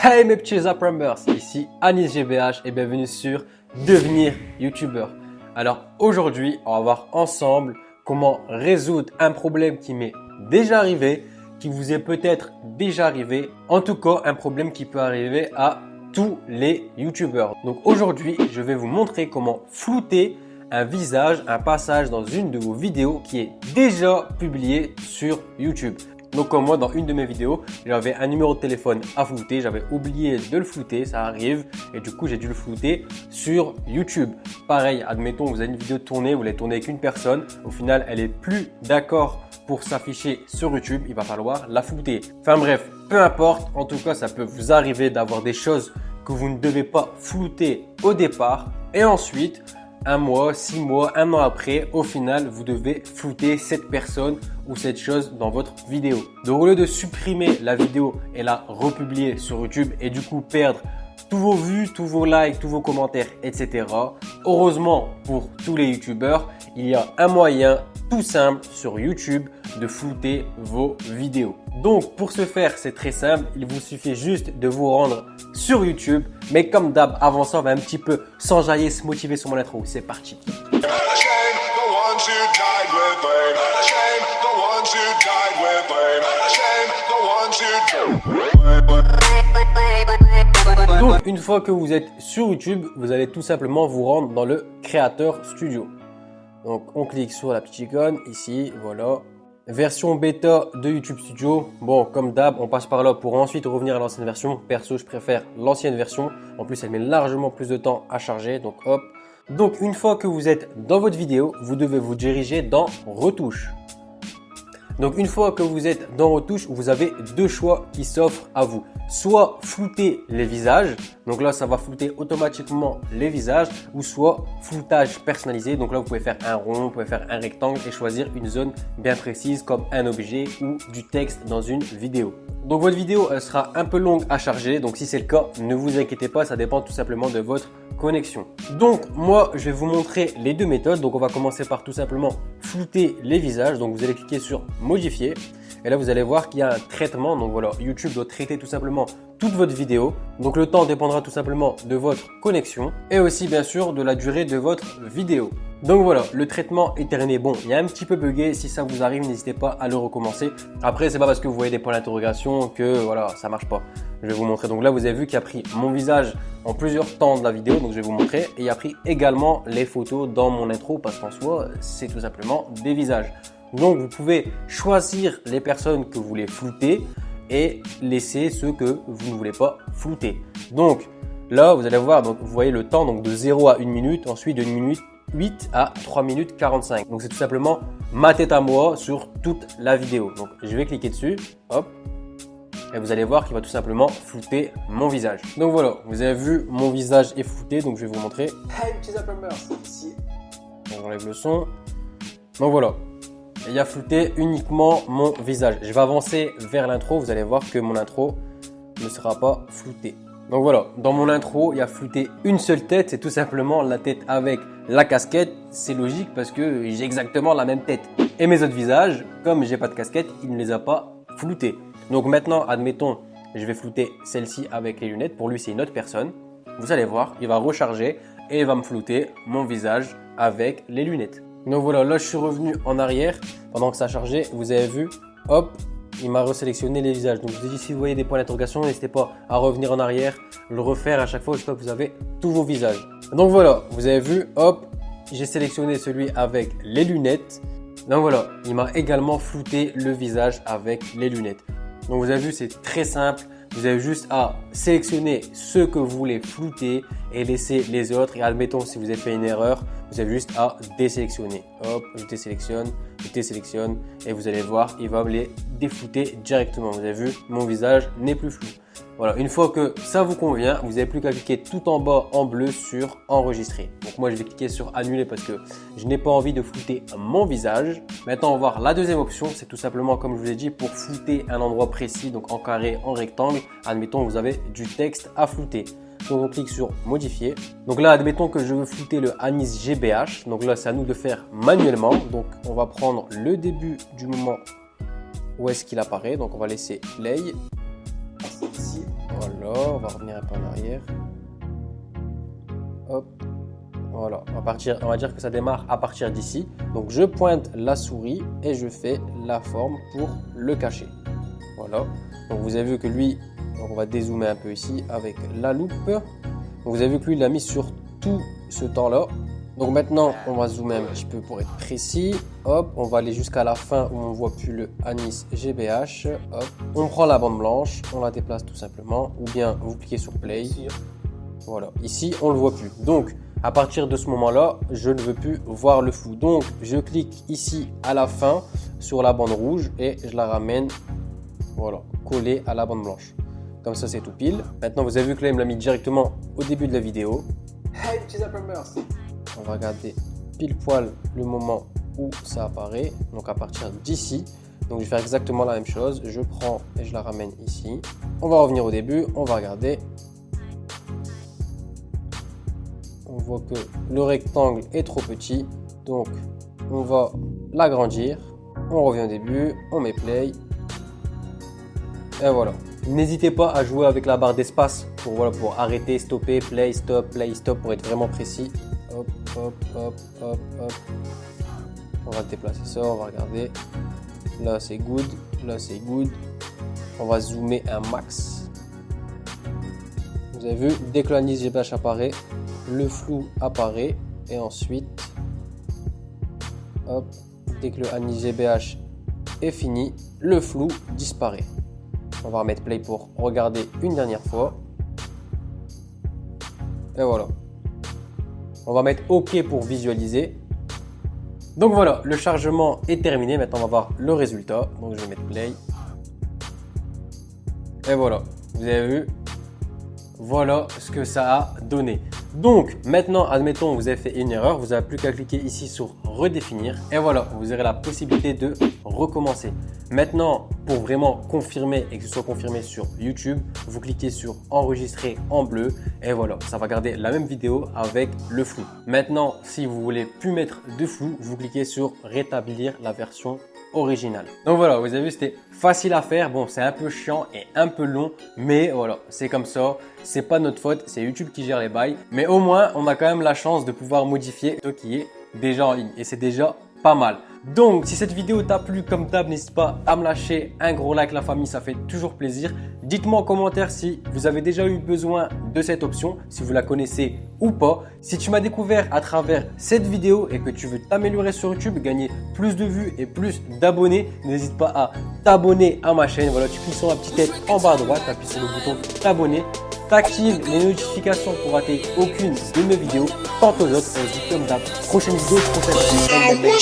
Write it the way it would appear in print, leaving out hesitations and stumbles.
Hey mes petits Zappers, ici Anis GBH et bienvenue sur Devenir YouTubeur. Alors aujourd'hui, on va voir ensemble comment résoudre un problème qui m'est déjà arrivé, qui vous est peut-être déjà arrivé, en tout cas un problème qui peut arriver à tous les YouTubeurs. Donc aujourd'hui, je vais vous montrer comment flouter un visage, un passage dans une de vos vidéos qui est déjà publiée sur YouTube. Donc comme moi dans une de mes vidéos, j'avais un numéro de téléphone à flouter, j'avais oublié de le flouter, ça arrive et du coup j'ai dû le flouter sur YouTube. Pareil, admettons vous avez une vidéo tournée, vous l'avez tournée avec une personne, au final elle est plus d'accord pour s'afficher sur YouTube, il va falloir la flouter. Enfin bref, peu importe, en tout cas ça peut vous arriver d'avoir des choses que vous ne devez pas flouter au départ et ensuite un mois, 6 mois, un an après, au final, vous devez flouter cette personne ou cette chose dans votre vidéo. Donc, au lieu de supprimer la vidéo et la republier sur YouTube et du coup perdre tous vos vues, tous vos likes, tous vos commentaires, etc. Heureusement pour tous les YouTubeurs, il y a un moyen tout simple sur YouTube de flouter vos vidéos. Donc pour ce faire, c'est très simple. Il vous suffit juste de vous rendre sur YouTube. Mais comme d'hab, avant ça, on va un petit peu s'enjailler, se motiver sur mon intro. C'est parti. Donc une fois que vous êtes sur YouTube, vous allez tout simplement vous rendre dans le Creator Studio. Donc on clique sur la petite icône ici, voilà. Version bêta de YouTube Studio. Bon, comme d'hab, on passe par là pour ensuite revenir à l'ancienne version. Perso, je préfère l'ancienne version. En plus, elle met largement plus de temps à charger. Donc hop. Donc une fois que vous êtes dans votre vidéo, vous devez vous diriger dans Retouches. Donc une fois que vous êtes dans Retouches, vous avez deux choix qui s'offrent à vous. Soit flouter les visages, donc là ça va flouter automatiquement les visages, ou soit floutage personnalisé, donc là vous pouvez faire un rond, vous pouvez faire un rectangle et choisir une zone bien précise comme un objet ou du texte dans une vidéo. Donc votre vidéo elle sera un peu longue à charger, donc si c'est le cas, ne vous inquiétez pas, ça dépend tout simplement de votre connexion. Donc moi je vais vous montrer les deux méthodes. Donc on va commencer par tout simplement flouter les visages. Donc vous allez cliquer sur modifier et là vous allez voir qu'il y a un traitement. Donc voilà, YouTube doit traiter tout simplement toute votre vidéo. Donc le temps dépendra tout simplement de votre connexion et aussi bien sûr de la durée de votre vidéo. Donc voilà, le traitement est terminé. Bon, il y a un petit peu bugué. Si ça vous arrive, n'hésitez pas à le recommencer. Après, c'est pas parce que vous voyez des points d'interrogation que voilà, ça marche pas. Je vais vous montrer. Donc là, vous avez vu qu'il a pris mon visage en plusieurs temps de la vidéo. Donc je vais vous montrer. Et il a pris également les photos dans mon intro parce qu'en soi, c'est tout simplement des visages. Donc vous pouvez choisir les personnes que vous voulez flouter et laisser ceux que vous ne voulez pas flouter. Donc là, vous allez voir, donc vous voyez le temps donc de 0 à 1 minute, ensuite de 1 minute 8 à 3 minutes 45. Donc c'est tout simplement ma tête à moi sur toute la vidéo. Donc je vais cliquer dessus, hop, et vous allez voir qu'il va tout simplement flouter mon visage. Donc voilà, vous avez vu mon visage est flouté, donc je vais vous montrer. Hey petits Zappers, ici. Donc j'enlève le son. Donc voilà, il a flouté uniquement mon visage. Je vais avancer vers l'intro, vous allez voir que mon intro ne sera pas floutée. Donc voilà, dans mon intro, il y a flouté une seule tête, c'est tout simplement la tête avec la casquette. C'est logique parce que j'ai exactement la même tête. Et mes autres visages, comme j'ai pas de casquette, il ne les a pas floutés. Donc maintenant, admettons, je vais flouter celle-ci avec les lunettes. Pour lui, c'est une autre personne. Vous allez voir, il va recharger et il va me flouter mon visage avec les lunettes. Donc voilà, là je suis revenu en arrière pendant que ça chargeait. Vous avez vu, hop. Il m'a resélectionné les visages. Donc je vous ai dit, si vous voyez des points d'interrogation, n'hésitez pas à revenir en arrière, le refaire à chaque fois jusqu'à ce que vous avez tous vos visages. Donc voilà, vous avez vu, hop, j'ai sélectionné celui avec les lunettes. Donc voilà, il m'a également flouté le visage avec les lunettes. Donc vous avez vu, c'est très simple. Vous avez juste à sélectionner ceux que vous voulez flouter et laisser les autres. Et admettons, si vous avez fait une erreur, vous avez juste à désélectionner. Hop, je désélectionne et vous allez voir, il va me les déflouter directement. Vous avez vu, mon visage n'est plus flou. Voilà, une fois que ça vous convient, vous n'avez plus qu'à cliquer tout en bas en bleu sur enregistrer. Donc moi, je vais cliquer sur annuler parce que je n'ai pas envie de flouter mon visage. Maintenant, on va voir la deuxième option. C'est tout simplement, comme je vous ai dit, pour flouter un endroit précis, donc en carré, en rectangle. Admettons, vous avez du texte à flouter. Donc on clique sur modifier. Donc là, admettons que je veux flouter le Anis GBH. Donc là, c'est à nous de faire manuellement. Donc on va prendre le début du moment où est-ce qu'il apparaît. Donc on va laisser play. Ici, voilà. Voilà, on va revenir un peu en arrière. Hop, voilà, on va dire que ça démarre à partir d'ici. Donc je pointe la souris et je fais la forme pour le cacher. Voilà, donc vous avez vu que lui, donc on va dézoomer un peu ici avec la loupe. Donc vous avez vu que lui, il l'a mis sur tout ce temps-là. Donc maintenant, on va zoomer un petit peu pour être précis. Hop, on va aller jusqu'à la fin où on ne voit plus le Anis GBH. Hop, on prend la bande blanche, on la déplace tout simplement. Ou bien vous cliquez sur Play. Voilà, ici, on ne le voit plus. Donc, à partir de ce moment-là, je ne veux plus voir le flou. Donc, je clique ici à la fin sur la bande rouge et je la ramène, voilà, collée à la bande blanche. Comme ça, c'est tout pile. Maintenant, vous avez vu que là, il me l'a mis directement au début de la vidéo. Hey, petits merci. On va regarder pile poil le moment où ça apparaît. Donc, à partir d'ici. Donc, je vais faire exactement la même chose. Je prends et je la ramène ici. On va revenir au début. On va regarder. On voit que le rectangle est trop petit. Donc, on va l'agrandir. On revient au début. On met play. Et voilà. N'hésitez pas à jouer avec la barre d'espace pour, voilà, pour arrêter, stopper, play, stop, pour être vraiment précis. Hop, hop, hop, hop, hop. On va déplacer ça, on va regarder. Là, c'est good. Là, c'est good. On va zoomer un max. Vous avez vu, dès que l'Anis GBH apparaît, le flou apparaît. Et ensuite, hop, dès que le Anis GBH est fini, le flou disparaît. On va remettre play pour regarder une dernière fois. Et voilà. On va mettre OK pour visualiser. Donc voilà, le chargement est terminé. Maintenant, on va voir le résultat. Donc je vais mettre play. Et voilà, vous avez vu. Voilà ce que ça a donné. Donc maintenant, admettons vous avez fait une erreur, vous n'avez plus qu'à cliquer ici sur redéfinir et voilà, vous aurez la possibilité de recommencer. Maintenant, pour vraiment confirmer et que ce soit confirmé sur YouTube, vous cliquez sur enregistrer en bleu et voilà, ça va garder la même vidéo avec le flou. Maintenant, si vous voulez plus mettre de flou, vous cliquez sur rétablir la version originale. Donc voilà, vous avez vu, c'était facile à faire. Bon, c'est un peu chiant et un peu long, mais voilà, c'est comme ça. C'est pas notre faute, c'est YouTube qui gère les bails. Mais au moins, on a quand même la chance de pouvoir modifier ce qui est déjà en ligne et c'est déjà pas mal. Donc, si cette vidéo t'a plu, comme d'hab, n'hésite pas à me lâcher un gros like, la famille, ça fait toujours plaisir. Dites-moi en commentaire si vous avez déjà eu besoin de cette option, si vous la connaissez ou pas. Si tu m'as découvert à travers cette vidéo et que tu veux t'améliorer sur YouTube, gagner plus de vues et plus d'abonnés, n'hésite pas à t'abonner à ma chaîne. Voilà, tu cliques sur la petite tête en bas à droite, tu appuies sur le bouton t'abonner. T'actives les notifications pour rater aucune de mes vidéos. Quant aux autres, on se dit comme d'hab, prochaine vidéo, prochaine.